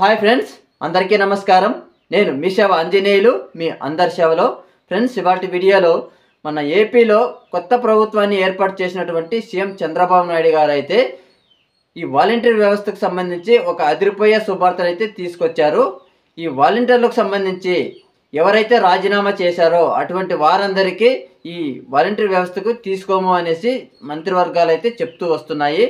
Hi friends, అందరికీ నమస్కారం. నేను మీ సేవ ఆంజనేయులు, మీ అందరి సేవలో. ఫ్రెండ్స్, ఇవాటి వీడియోలో మన ఏపీలో కొత్త ప్రభుత్వాన్ని ఏర్పాటు చేసినటువంటి సీఎం చంద్రబాబు నాయుడు గారు అయితే ఈ వాలంటీర్ వ్యవస్థకు సంబంధించి ఒక అదిరిపోయే శుభార్తను అయితే తీసుకొచ్చారు. ఈ వాలంటీర్లకు సంబంధించి ఎవరైతే రాజీనామా చేశారో అటువంటి వారందరికీ ఈ వాలంటీర్ వ్యవస్థకు తీసుకోము అనేసి మంత్రివర్గాలు అయితే చెప్తూ వస్తున్నాయి.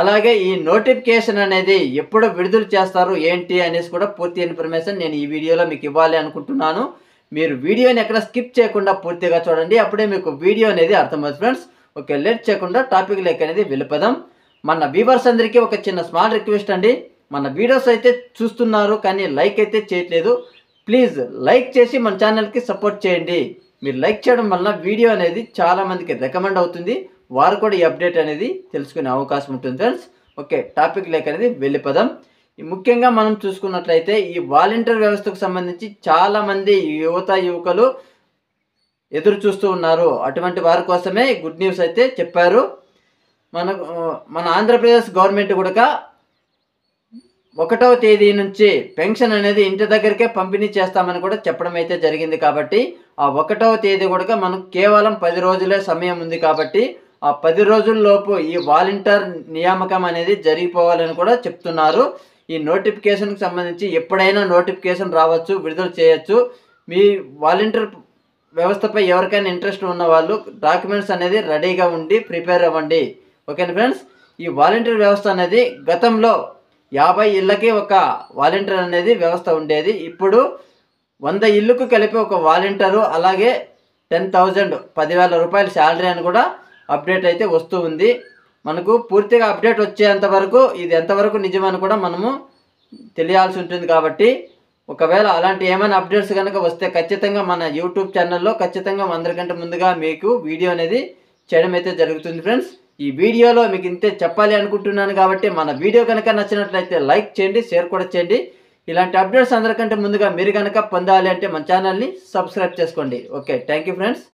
అలాగే ఈ నోటిఫికేషన్ అనేది ఎప్పుడు విడుదల చేస్తారు ఏంటి అనేసి కూడా పూర్తి ఇన్ఫర్మేషన్ నేను ఈ వీడియోలో మీకు ఇవ్వాలి అనుకుంటున్నాను. మీరు వీడియోని ఎక్కడ స్కిప్ చేయకుండా పూర్తిగా చూడండి, అప్పుడే మీకు వీడియో అనేది అర్థమవుతుంది. ఫ్రెండ్స్, ఓకే, లేట్ చేయకుండా టాపిక్ లెక్క అనేది వెళ్ళిపోదాం. మన వ్యూవర్స్ అందరికీ ఒక చిన్న స్మాల్ రిక్వెస్ట్ అండి. మన వీడియోస్ అయితే చూస్తున్నారు కానీ లైక్ అయితే చేయట్లేదు. ప్లీజ్ లైక్ చేసి మన ఛానల్కి సపోర్ట్ చేయండి. మీరు లైక్ చేయడం వల్ల వీడియో అనేది చాలామందికి రికమెండ్ అవుతుంది, వారు కూడా ఈ అప్డేట్ అనేది తెలుసుకునే అవకాశం ఉంటుంది. ఫ్రెండ్స్, ఓకే, టాపిక్ లేక అనేది వెళ్ళిపోదాం. ముఖ్యంగా మనం చూసుకున్నట్లయితే ఈ వాలంటీర్ వ్యవస్థకు సంబంధించి చాలామంది యువకులు ఎదురు చూస్తూ ఉన్నారు. అటువంటి వారి కోసమే గుడ్ న్యూస్ అయితే చెప్పారు. మన ఆంధ్రప్రదేశ్ గవర్నమెంట్ కూడా 1వ తేదీ నుంచి పెన్షన్ అనేది ఇంటి దగ్గరికే పంపిణీ చేస్తామని కూడా చెప్పడం అయితే జరిగింది. కాబట్టి ఆ 1వ తేదీ కూడా మనకు కేవలం 10 రోజులే సమయం ఉంది. కాబట్టి ఆ 10 రోజుల్లోపు ఈ వాలంటీర్ నియామకం అనేది జరిగిపోవాలని కూడా చెప్తున్నారు. ఈ నోటిఫికేషన్కి సంబంధించి ఎప్పుడైనా నోటిఫికేషన్ రావచ్చు, విడుదల చేయొచ్చు. మీ వాలంటీర్ వ్యవస్థపై ఎవరికైనా ఇంట్రెస్ట్ ఉన్న వాళ్ళు డాక్యుమెంట్స్ అనేది రెడీగా ఉండి ప్రిపేర్ అవ్వండి. ఓకేనా ఫ్రెండ్స్, ఈ వాలంటీర్ వ్యవస్థ అనేది గతంలో 50 ఇళ్ళకి ఒక వాలంటీర్ అనేది వ్యవస్థ ఉండేది. ఇప్పుడు 100 ఇళ్ళకు కలిపి ఒక వాలంటీరు, అలాగే 10,000 10,000 రూపాయల శాలరీ అని కూడా అప్డేట్ అయితే వస్తూ ఉంది. మనకు పూర్తిగా అప్డేట్ వచ్చేంత వరకు ఇది ఎంతవరకు నిజమని కూడా మనము తెలియాల్సి ఉంటుంది. కాబట్టి ఒకవేళ అలాంటి ఏమైనా అప్డేట్స్ కనుక వస్తే ఖచ్చితంగా మన యూట్యూబ్ ఛానల్లో ఖచ్చితంగా అందరికంటే ముందుగా మీకు వీడియో అనేది చేయడం అయితే జరుగుతుంది. ఫ్రెండ్స్, ఈ వీడియోలో మీకు ఇంతే చెప్పాలి అనుకుంటున్నాను. కాబట్టి మన వీడియో కనుక నచ్చినట్లయితే లైక్ చేయండి, షేర్ కూడా చేయండి. ఇలాంటి అప్డేట్స్ అందరికంటే ముందుగా మీరు కనుక పొందాలి అంటే మన ఛానల్ని సబ్స్క్రైబ్ చేసుకోండి. Okay, thank you friends.